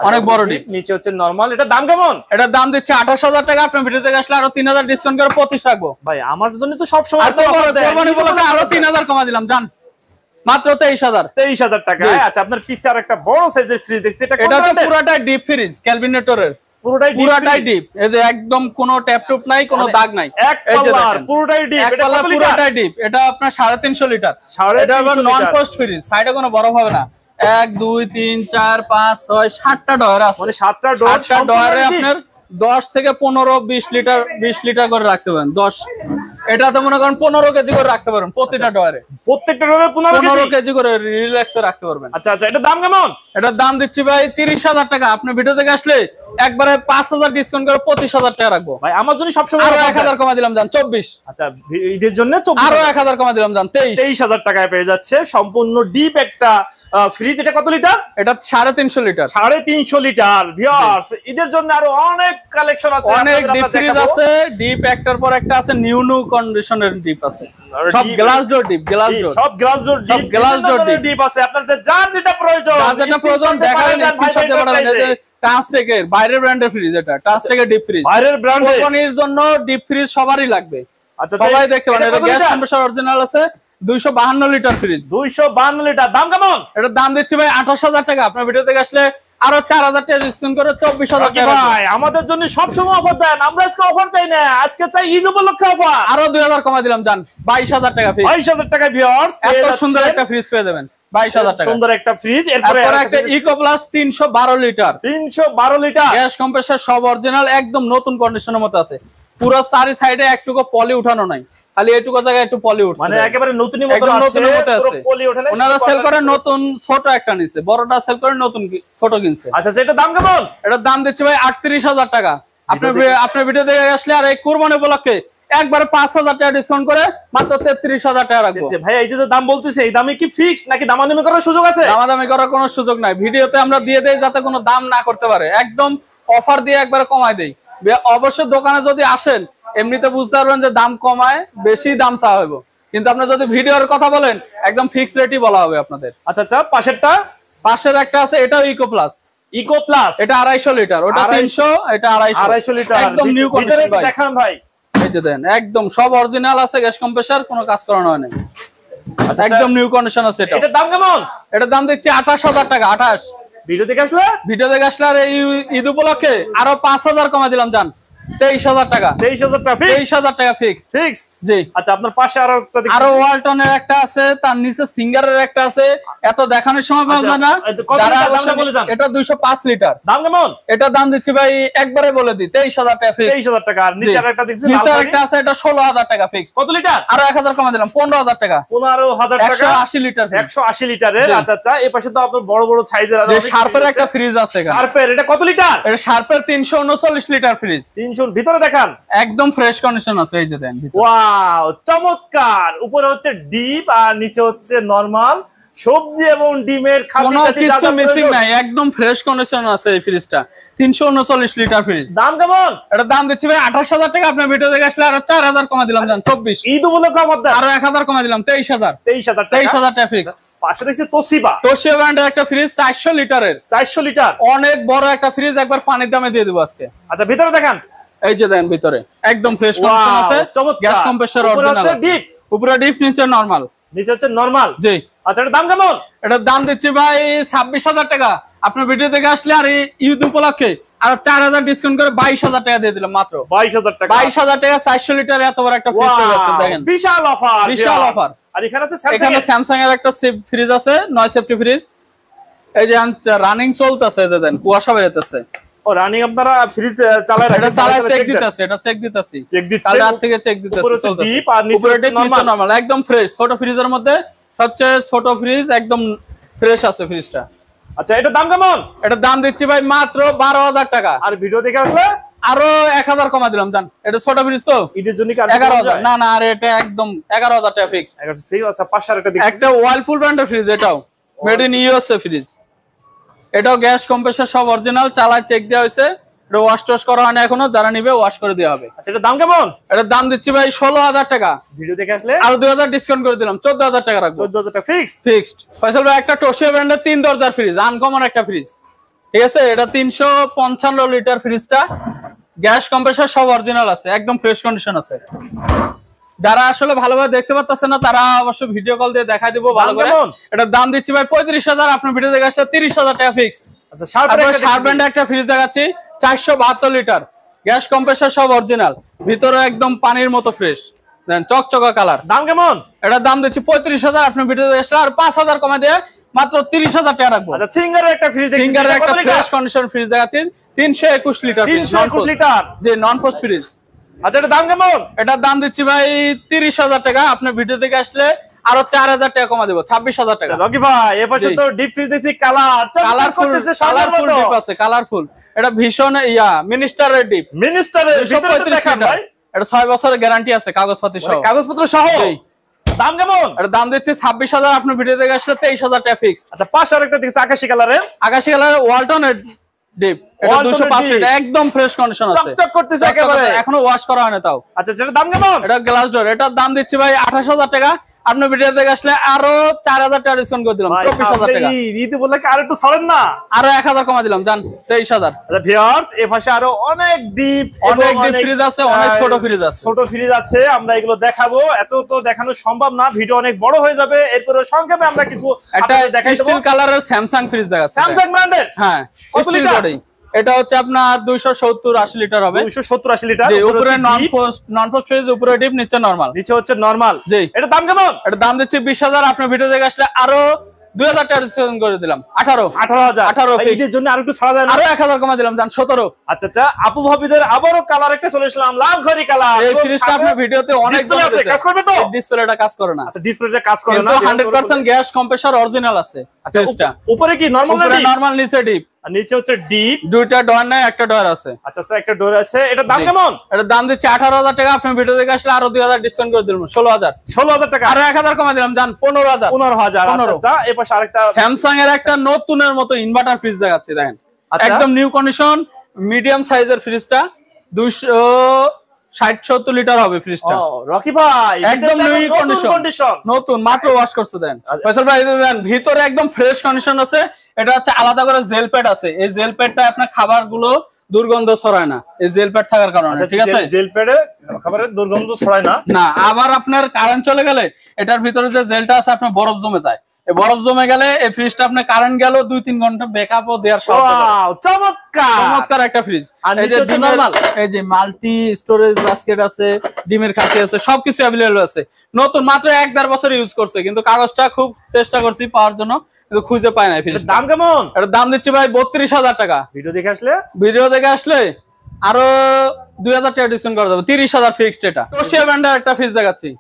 অনেক বড় ডিপ। নিচে হচ্ছে নরমাল। এটা দাম কেমন? এটার দাম দিচ্ছে 28,000 টাকা। আপনার ভিডিও থেকে আসলে আরো 3,000 ডিসকাউন্ট করে 25 রাখবো ভাই। আমার জন্য তো সব সময় আরো 3,000 কমা দিলাম, জান মাত্র 23,000। 23,000 টাকা। আচ্ছা, আপনার পিছে আর একটা বড় সাইজের ফ্রিজ দেখছি। এটা তো পুরোটাই ডিপ ফ্রিজ, ক্যালভিনেটরের। পুরোটাই ডিপ। এই যে একদম কোনো ট্যাপ টুপ নাই, কোনো দাগ নাই। এই যে দেখেন পুরোটাই ডিপ। এটা কত লিটার? পুরোটাই ডিপ। এটা আপনার 350 লিটার। এটা আবার নন ফ্রস্ট ফ্রিজ, সাইডে কোনো বরফ হবে না। 1 2 3 4 5 6 7টা ডয়ার আছে। মানে 7টা ডয়ারে আপনার 10 থেকে 15 20 লিটার করে রাখতে পারেন। 10 এটাতে মনে করেন 15 কেজি করে রাখতে পারবেন প্রত্যেকটা ডয়ারে। প্রত্যেকটা ডয়ারে 15 কেজি করে রিল্যাক্সে রাখতে পারবেন। আচ্ছা আচ্ছা, এটা দাম কেমন? এটার দাম দিচ্ছি ভাই 30,000 টাকা। আপনি ভিডিও থেকে আসলে একবারে 5,000 ডিসকাউন্ট করে 25,000 টাকা রাখবো ভাই। আমার জন্য সবসময় আরো 1,000 কমা দিলাম জান 24। আচ্ছা, ঈদের জন্য আরো 1,000 কমা দিলাম জান 23,000 টাকায় পেয়ে যাচ্ছে সম্পূর্ণ ডিপ একটা ফ্রিজ। এটা কত লিটার? এটা 350 লিটার। 350 লিটার। ভিউয়ার্স, ঈদের জন্য আরো অনেক কালেকশন আছে, অনেক ডিপ ফ্রিজ আছে। ডিপ একটার পর একটা আছে, নিউ কন্ডিশনের ডিপ আছে, সব glass door deep, glass door, সব glass door deep, glass door deep আছে। আপনাদের যার যেটা প্রয়োজন, যার যেটা প্রয়োজন দেখাবেন, স্ক্রিনশট দিয়ে পাঠাবেন। টাস্টেকের বাইরের ব্র্যান্ডের ফ্রিজ, এটা টাস্টেকের ডিপ ফ্রিজ, বাইরের ব্র্যান্ডের কোম্পানির জন্য ডিপ ফ্রিজ সবারই লাগবে। আচ্ছা, সবাই দেখতে পারেন। এটা গ্যাস কম্প্রেসর অরিজিনাল আছে, 252 লিটার ফ্রিজ। 252 লিটার। দাম কেমন? এটার দাম দিচ্ছি ভাই 28,000 টাকা। আপনার ভিডিও থেকে আসলে আরো 4,000 টাকা ডিসকাউন্ট করে 24,000 টাকা। ভাই, আমাদের জন্য সব সময় অফার দেন, আমরা আজকে অফার চাই না, আজকে চাই ঈদ উপলক্ষে অফার। আরো 2,000 কমা দিলাম জান 22,000 টাকা ফ্রিজ। 22,000 টাকা ভিউয়ার্স, এত সুন্দর একটা ফ্রিজ পেয়ে যাবেন 22,000 টাকা। সুন্দর একটা ফ্রিজ। এরপরে একটা eco plus 312 litre. 312 litre gas compressor সব অরিজিনাল, একদম নতুন কন্ডিশনের মতো আছে। পুরো চারি সাইডে একটুকু পলি উঠানো নাই, খালি এইটুকু জায়গায় একটু পলি উঠছে, মানে একেবারে নতুনই মতো আছে। পুরো পলি ওঠালে ওনারা সেল করে নতুন, ছোট একটা নিছে, বড়টা সেল করে নতুন ছোট কিনছে। আচ্ছা, সেটা দাম কেমন? এটার দাম দিচ্ছে ভাই 38,000 টাকা। আপনার ভিডিও দেখে আসলে আর এই কুরবানি উপলক্ষে একবারে 5,000 টাকা ডিসকাউন্ট করে মাত্র 33,000 টাকা রাখবো। ভাই, এই যে দাম বলতেছে, এই দামে কি ফিক্সড নাকি দামাদামি করার সুযোগ আছে? দামাদামি করার কোনো সুযোগ নাই, ভিডিওতে আমরা দিয়ে দেই যাতে কোনো দাম না করতে পারে, একদম অফার দিয়ে একবারে কমাই দেই। অবশ্যই দোকানে যদি আসেন এমনিতে বুঝতে পারবেন যে দাম কমায়, বেশি দাম চাওয়া হইব, কিন্তু আপনি যদি ভিডিওর কথা বলেন একদম ফিক্সড রেটই বলা হবে আপনাদের। আচ্ছা আচ্ছা, পাশের একটা আছে, এটাও ইকো প্লাস। এটা 250 লিটার, ওটা 300, এটা 250 লিটার, একদম নিউ কন্ডিশন ভাই। দেখান ভাই, এই যে দেন, একদম সব অরিজিনাল আছে, গ্যাস কম্প্রেসর কোনো কাজ করানো হয় নাই, একদম নিউ কন্ডিশন আছে। এটার দাম কেমন? এটার দাম দেখছি 28,000 টাকা। 28। ভিডিও দেখে আসলে আর এই ঈদ উপলক্ষে আরো 5,000 কমা দিলাম জান 23,000 টাকা। 23,000 টাকা ফিক্সড। জি। আচ্ছা, আপনার পাশে আরো ওয়ালটনের একটা আছে, তার নিচে সিঙ্গারের একটা আছে, এত দেখানোর সময় পাওয়া যায় না। এটা 205 লিটার। দাম কেমন? এটা দাম দিচ্ছি ভাই একবারে বলে দিই 23,000 টাকা ফিক্সড। 23,000 টাকা। আর নিচে আরেকটা দেখছি, নিচে একটা আছে, এটা 16,000 টাকা ফিক্সড। কত লিটার? আরো 1,000 কমা দিলাম 15,000 টাকা। 15,000 টাকা, 180 লিটার। 180 লিটারের। আচ্ছা আচ্ছা, এই পাশে তো আপনার বড় বড় সাইজের যে শার্পের একটা ফ্রিজ আছে। শার্পের এটা কত লিটার? এটা শার্পের 339 লিটার ফ্রিজ। 300। ভিতরে দেখান, একদম ফ্রেশ কন্ডিশন আছে, এই যে দেন। ওয়াও, চমৎকার। উপরে হচ্ছে ডিপ আর নিচে হচ্ছে নরমাল, সবজি এবং ডিমের কিছু মিসিং নাই, একদম ফ্রেশ কন্ডিশন আছে এই ফ্রিজটা। 339 লিটার ফ্রিজ। দাম কেমন? এটা দাম দিচ্ছি ভাই 28,000 টাকা। আপনার ভিডিও দেখে আসলে আরো 4,000 কমা দিলাম জান 24। ঈদ উপলক্ষে আমাদের আরো 1,000 কমা দিলাম 23,000। 23,000 টাকা ফিক্স। পাশে দেখছি তোশিবা ব্র্যান্ডের একটা ফ্রিজ 400 লিটারের। 400 লিটার, অনেক বড় একটা ফ্রিজ, একবার পানির দামে দিয়ে দেবো আজকে। আচ্ছা, ভিতরে দেখান, এই যে দেন, ভিতরে একদম ফ্রেশ কন্ডিশন আছে, গ্যাস কম্প্রেসর অরিজিনাল আছে। উপরে ডিপ, নিচে নরমাল। নিচে হচ্ছে নরমাল। জি। আচ্ছা, এটার দাম কেমন? এটার দাম দিচ্ছি ভাই 26,000 টাকা। আপনার ভিডিও থেকে আসলে আর ঈদ উপলক্ষে আর 4,000 ডিসকাউন্ট করে 22,000 টাকা দিয়ে দিলাম মাত্র। 22,000 টাকা। 22,000 টাকা 400 লিটার এত বড় একটা ফ্রিজ পেয়ে যাচ্ছেন, দেখেন বিশাল অফার, বিশাল অফার। আর এখানে আছে স্যামসাং এর একটা ফ্রিজ আছে, 9 সেফটি ফ্রিজ। এই যে রানিং চলতেছে, এই যে দেন কুয়াশা বেরোতেছে। ও, রানিং আপনারা ফ্রিজ চালায় রাখেন? এটা চালায় চেক দিতেছে, এটা চেক দিতেছি, কাল রাত থেকে চেক দিতেছে। উপরে ডিপ আর নিচে নরমাল, একদম ফ্রেশ। ছোট ফ্রিজের মধ্যে সবচেয়ে ছোট ফ্রিজ, একদম ফ্রেশ আছে ফ্রিজটা। আচ্ছা, এটার দাম কেমন? এটার দাম দিচ্ছি ভাই মাত্র 12,000 টাকা। আর ভিডিও দেখে আসলে আরো 1,000 কমা দিলাম জান। এটা ছোট ফ্রিজ তো, ঈদের জন্য 11,000। না না, আর এটা একদম 11,000 টাকা ফিক্স। আচ্ছা, পাশে আরেকটা দেখছি, একটা ওয়ালপুল ব্র্যান্ডের ফ্রিজ, এটাও মেড ইন ইউএসএ ফ্রিজ। এটাও গ্যাস কম্প্রেসর সব অরিজিনাল, চালায় চেক দেওয়া হয়েছে, এটা ওয়াশ টোয়াশ করা হয় না এখনো, যারা নিবে ওয়াশ করে দেওয়া হবে। আচ্ছা, এটার দাম কেমন? এটার দাম দিচ্ছি ভাই 16,000 টাকা। ভিডিও দেখে আসলে আরো 2,000 ডিসকাউন্ট করে দিলাম, 14,000 টাকা রাখবো। 14,000 টাকা ফিক্সড। ফয়সাল ভাই, একটা টোশিয়া ব্র্যান্ডের 3 দরজার ফ্রিজ, আনকমন একটা ফ্রিজ, ঠিক আছে? এটা 355 লিটার ফ্রিজটা, গ্যাস কম্প্রেসর সব অরিজিনাল আছে, একদম ফ্রেশ কন্ডিশন আছে। যারা আসলে ভালোভাবে দেখতে পাচ্ছেন না, তারা অবশ্যই ভিডিও কল দিয়ে দেখাই দিব ভালো করে। এটার দাম দিচ্ছি ভাই 35,000। আপনার ভিডিও দেখে আসলে 30,000 টাকা ফিক্সড। আচ্ছা, শার্প ব্র্যান্ডের একটা ফ্রিজ দেখাচ্ছি, 472 লিটার, গ্যাস কম্প্রেসর সব অরিজিনাল, ভিতরে একদম পানির মতো ফ্রেশ, দেন চকচকা কালার। দাম কেমন? এটার দাম দিচ্ছি 35,000। আপনার ভিডিও দেখে আসলে আর 5,000 কমে দিয়ে মাত্র 30,000 টাকা রাখবো। আচ্ছা, সিঙ্গারের একটা ফ্রিজ, সিঙ্গারের একটা ফ্রেশ কন্ডিশন ফ্রিজ দেখাচ্ছি, 321 লিটার। 321 লিটার, যে নন পোস্ট ফ্রিজ। আচ্ছা এটা দাম কেমন? এটার দাম দিচ্ছি ভাই 30,000 টাকা। আপনি ভিডিও থেকে আসলে আরো 4,000 টাকা কমা দেবো, 26,000 টাকা। রকি ভাই এপাশে তো ডিপ ফ্রিজ দেখছি কালারফুল ডিপ আছে, কালারফুল। এটা ভীষণ মিনিস্টারের ডিপ, মিনিস্টারের ভিতরে দেখান ভাই। এটা 6 বছরের গ্যারান্টি আছে কাগজপাতি সহ। কাগজপত্র সহ দাম কেমন? এটা দাম দিচ্ছি 26,000। আপনি ভিডিও থেকে আসলে 23,000 টাকা ফিক্স। আচ্ছা পাশে আরেকটা দেখছি আকাশী কালারের ওয়ালটনের ডিপ, এটা 205 লিটার, একদম ফ্রেশ কন্ডিশন আছে, চকচক করতেছে একেবারে, এখনো ওয়াশ করা হয়নি তাও। আচ্ছা এটার দাম কেমন? এটা গ্লাস ডোর, এটার দাম দিচ্ছি ভাই 28,000 টাকা। আপনি ভিডিও থেকে আসলে আরো 4,000 টাকা ডিসকাউন্ট করে দিলাম, 24,000 টাকা। ঈদ বলে কি আর একটু ছাড়েন না? আরো 1,000 কমা দিলাম, জান 23,000। আচ্ছা ভিউয়ার্স এই পাশে আরো অনেক ডিপ ফ্রিজ আছে, অনেক ছোট ফ্রিজ আছে, ছোট ফ্রিজ আছে। আমরা এগুলো দেখাবো, এত তো দেখানো সম্ভব না, ভিডিও অনেক বড় হয়ে যাবে। এরপরে সংক্ষেপে আমরা কিছু একটা স্টিল কালারের স্যামসাং ফ্রিজ দেখাচ্ছি, স্যামসাং ব্র্যান্ডের। হ্যাঁ কত লিটার? এটা হচ্ছে আপনার 270-80 লিটার হবে। 270-80 লিটার। উপরে নন পোস্ট ফ্রিজ, উপরে ডিপ, নিচে নরমাল। নিচে হচ্ছে নরমাল। জি। এটা দাম কেমন? এটা দাম দিচ্ছি 20,000। আপনার ভিডিও দেখে আসলে আরো 2,000 টাকা ডিসকাউন্ট করে দিলাম, 18,000 ঈদের জন্য আরেকটু ছাড়া যায় না? আরো 1,000 কমা দিলাম, জান 17। আচ্ছা আচ্ছা আপু ভাবিদের আবারও কালার একটা চলে আসলাম, লাল খয়েরি কালার। এই ফ্রিজটা আপনার ভিডিওতে অনেক আছে, কাজ করবে তো? ডিসপ্লেটা কাজ করে না। আচ্ছা ডিসপ্লেটা কাজ করে না, কিন্তু 100% গ্যাস কম্প্রেসর অরিজিনাল আছে ফ্রিজটা। উপরে কি নরমাল না ডিপ? নরমাল, নিচে ডিপ। আর নিচে হচ্ছে ডিপ। দুইটা ডোর নাই, একটা ডোর আছে। আচ্ছা আচ্ছা একটা ডোর আছে। এটা দাম কেমন? এটা দাম দিচ্ছি 18,000 টাকা। আপনার ভিডিও দেখে আসলে আরো 2,000 ডিসকাউন্ট করে দিলাম, 16,000 টাকা। আরো 1,000 কমা দিলাম, জান 15,000। 15,000। আচ্ছা এই পাশে আরেকটা স্যামসাং এর একটা নতুনের মতো ইনভার্টার ফ্রিজ দেখাচ্ছি, দেখেন একদম নিউ কন্ডিশন, মিডিয়াম সাইজের ফ্রিজটা 260-70 লিটার হবে ফ্রিজটা। রকি ভাই একদম নিউ কন্ডিশন, নতুন মাত্র ওয়াশ করছে। দেন ফয়সাল ভাই দেন ভিতরে একদম ফ্রেশ কন্ডিশন আছে। এটা হচ্ছে আলাদা করে জেল প্যাড আছে, এই জেল প্যাডটা আপনার খাবারগুলো দুর্গন্ধ ছড়ায় না, এই জেল প্যাড থাকার কারণে। ঠিক আছে, জেল প্যাডে খাবারের দুর্গন্ধ ছড়ায় না। না, আবার আপনার কারেন্ট চলে গেলে এটার ভিতরে যে জেলটা আছে আপনার বরফ জমে যায়, এই বরফ জমে গেলে এই ফ্রিজটা আপনার কারেন্ট গেল 2-3 ঘন্টা ব্যাকআপও দেওয়ার সাহায্য করে। চমৎকার একটা ফ্রিজ। এই যে মাল্টি স্টোরেজ বাস্কেট আছে, ডিমের খাসি আছে, সবকিছু अवेलेबल আছে। নতুন মাত্র 1-1.5 বছর ইউজ করছে, কিন্তু কাগজটা খুব চেষ্টা করছি পাওয়ার জন্য, কিন্তু খুঁজে পাই না। ফ্রিজ দাম কেমন? এটার দাম দিচ্ছি ভাই 32,000 টাকা। ভিডিও দেখে আসলে আরো 2,000 টাকা ডিসকাউন্ট করা যাবে, 30,000 ফিক্সড। এটা তোশিয়া ব্র্যান্ডের একটা ফ্রিজ দেখাচ্ছি,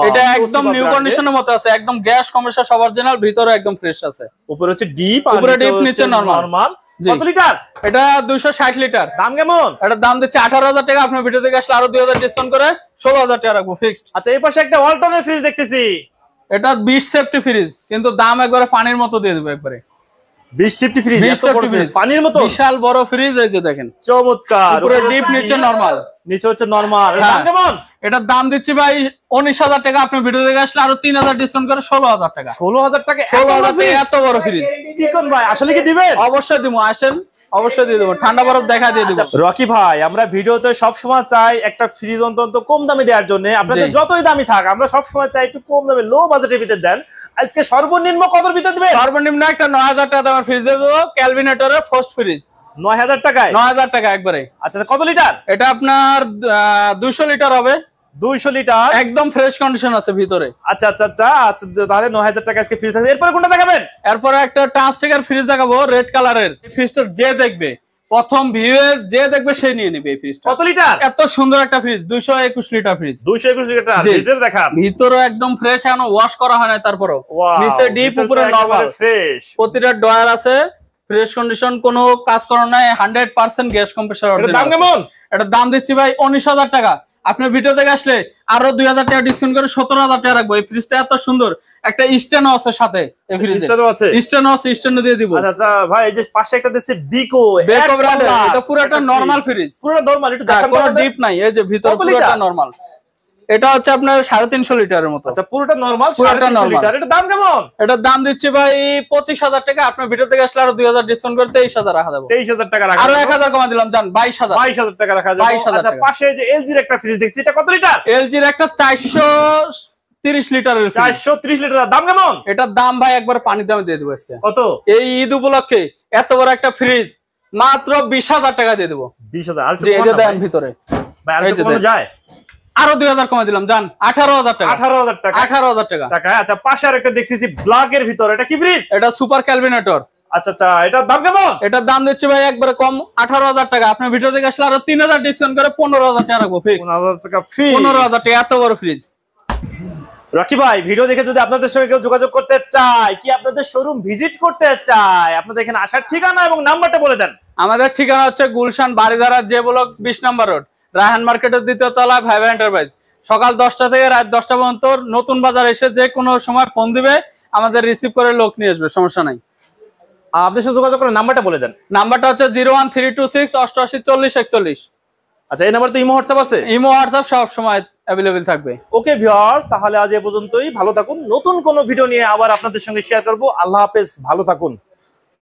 এটা একদম নিউ কন্ডিশনের মতো আছে, একদম গ্যাস কম্প্রেসর সব অরিজিনাল, ভিতরে একদম ফ্রেশ আছে। উপরে হচ্ছে ডিপ, উপরে ডিপ, নিচে নরমাল। কত লিটার? এটা 260 লিটার। দাম কেমন? এটার দাম দিচ্ছে 18,000 টাকা। আপনার ভিডিও থেকে আসলে আরো 2,000 ডিসকাউন্ট করে 16,000 টাকা রাখবো ফিক্সড। আচ্ছা এই পাশে একটা ওয়ালটনের ফ্রিজ দেখতেছি, এটা 20 সেফটি ফ্রিজ, কিন্তু দাম একবারে পানির মতো দিয়ে দেবো একবারে। 20 সেফটি ফ্রিজ, এত বড় পানির মতো বিশাল বড় ফ্রিজ, এই যে দেখেন চমৎকার। উপরে ডিপ, নিচে নরমাল। নিচে হচ্ছে নরমাল। এর দাম কেমন? এটার দাম দিচ্ছি ভাই 19,000 টাকা। আপনার ভিডিও থেকে আসলে আরো 3,000 ডিসকাউন্ট করে 16,000 টাকা। 16,000 টাকা? 16,000 টাকা এত বড় ফ্রিজ কি কোন ভাই, আসলে কি দিবেন? অবশ্যই দিব, আসেন, অবশ্যই দিয়ে দেবো, ঠান্ডা বরফ দেখা দিয়ে দেবো। রকি ভাই আমরা ভিডিওতে সবসময় চাই একটা ফ্রিজ অন্তত কম দামে দেওয়ার জন্য, আপনাদের যতই দামি থাক আমরা সবসময় চাই একটু কম দামে, লো বাজেটের ভিতরে দেন। আজকে সর্বনিম্ন কতর ভিতরে দিবেন? সর্বনিম্ন একটা 9,000 টাকা দামের ফ্রিজ দেবো, ক্যালভিনেটরের ফার্স্ট ফ্রিজ। 9,000 টাকায়? 9,000 টাকা একবারে। আচ্ছা কত লিটার? এটা আপনার 200 লিটার হবে। 200 লিটার, একদম ফ্রেশ কন্ডিশন আছে ভিতরে। আচ্ছা আচ্ছা আচ্ছা আচ্ছা তাহলে 9,000 টাকা আজকে ফ্রিজ থাকবে। এরপরে কোনটা দেখাবেন? এরপরে একটা ট্রান্সটেকার ফ্রিজ দেখাবো, রেড কালারের। এই ফ্রিজটা যে দেখবে, প্রথম ভিউয়ে যে দেখবে সে নিয়ে নেবে এই ফ্রিজটা। কত লিটার? এত সুন্দর একটা ফ্রিজ, 221 লিটার ফ্রিজ। 221 লিটার ভিতরে দেখান। ভিতরে একদম ফ্রেশ, এখনো ওয়াশ করা হয় না, তারপরও নিচে ডিপ, উপরে নরমাল, ফ্রেশ। প্রতিটা ডয়ার আছে, ফ্রেশ কন্ডিশন, কোনো কাজ করা নাই, 100% গ্যাস কম্প্রেসর। এর দাম কেমন? এটার দাম দিচ্ছি ভাই 19,000 টাকা। আপনার ভিডিও থেকে আসলে আরো 2,000 টাকা ডিসকাউন্ট করে 17,000 টাকা রাখবো। এই ফ্রিজটা এত সুন্দর, একটা স্ট্যান্ডও আছে সাথে। এই ফ্রিজে স্ট্যান্ডও আছে, স্ট্যান্ডও দিয়ে দিব। আচ্ছা আচ্ছা ভাই এই যে পাশে একটা দিচ্ছে বিকো ব্র্যান্ডের, এটা পুরোটা নরমাল ফ্রিজ, পুরোটা নরমাল, একটু দেখান। কোনো ডিপ নাই, এই যে ভিতর পুরোটা নরমাল। এটা হচ্ছে আপনার 350 লিটারের মতো। আচ্ছা পুরোটা নরমাল, পুরোটা নরমাল। এটা দাম কেমন? এটার দাম দিচ্ছি ভাই 25,000 টাকা। আপনার ভিডিও থেকে আসলে আরো 2,000 ডিসকাউন্ট করে 23,000 রাখা দেবো। 23,000 টাকা রাখা, আরো 1,000 কমা দিলাম, জান 22,000। 22,000 টাকা রাখা যাবে। আচ্ছা পাশে যে এলজির একটা ফ্রিজ দেখছি, এটা কত লিটার? এলজির একটা 430 লিটারের, 430 লিটার। দাম কেমন? এটার দাম ভাই একবার পানি দামে দিয়ে দেবো আজকে। কত? এই ঈদ উপলক্ষে এত বড় একটা ফ্রিজ মাত্র 20,000 টাকা দিয়ে দেবো। 20,000? আর এই যে দেন ভিতরে ভাই আর একটু কমে যায়? আরো 2,000 কমে দিলাম, জান 18,000 টাকা। 18,000 টাকা? 18,000 টাকা। আচ্ছা পাশে আরেকটা দেখতেছি ব্ল্যাক এর ভিতর, এটা কি ফ্রিজ? এটা সুপার ক্যালভিনেটর। আচ্ছা আচ্ছা, এটার দাম কেমন? এটার দাম দিচ্ছি ভাই একবারে কম 18,000 টাকা। আপনার ভিডিও থেকে আসলে আরো 3,000 ডিসকাউন্ট করে 15,000 টাকা রাখবো ফিক্স। 15,000 টাকা ফিক্স। 15,000 টাকা, এত বড় ফ্রিজ। রকি ভাই, ভিডিও দেখে যদি আপনাদের সঙ্গে কেউ যোগাযোগ করতে চায়, কি আপনাদের শোরুম ভিজিট করতে চায়, আপনাদের এখানে আসার ঠিকানা এবং নাম্বারটা বলে দেন। আমাদের ঠিকানা হচ্ছে গুলশান বাড়িধারা যে ব্লক 20 নম্বর রোড, রায়হান মার্কেটের 2য় তলায় ভাইবা এন্টারপ্রাইজ। সকাল 10টা থেকে রাত 10টা পর্যন্ত। নতুন বাজার এসে যে কোনো সময় ফোন দিবে, আমাদের রিসিভ করে লোক নিয়ে আসবে, সমস্যা নাই। আপনাদের সাথে যোগাযোগ করার নাম্বারটা বলে দেন। নাম্বারটা হচ্ছে 01326 88 40 41। আচ্ছা, এই নাম্বার তো ইমো হোয়াটসঅ্যাপ আছে? ইমো হোয়াটসঅ্যাপ সব সময় অ্যাভেলেবেল থাকবে। ওকে ভিউয়ার্স, তাহলে আজ এ পর্যন্তই। ভালো থাকুন, নতুন কোনো ভিডিও নিয়ে আবার আপনাদের সঙ্গে শেয়ার করব। আল্লাহ হাফেজ, ভালো থাকুন।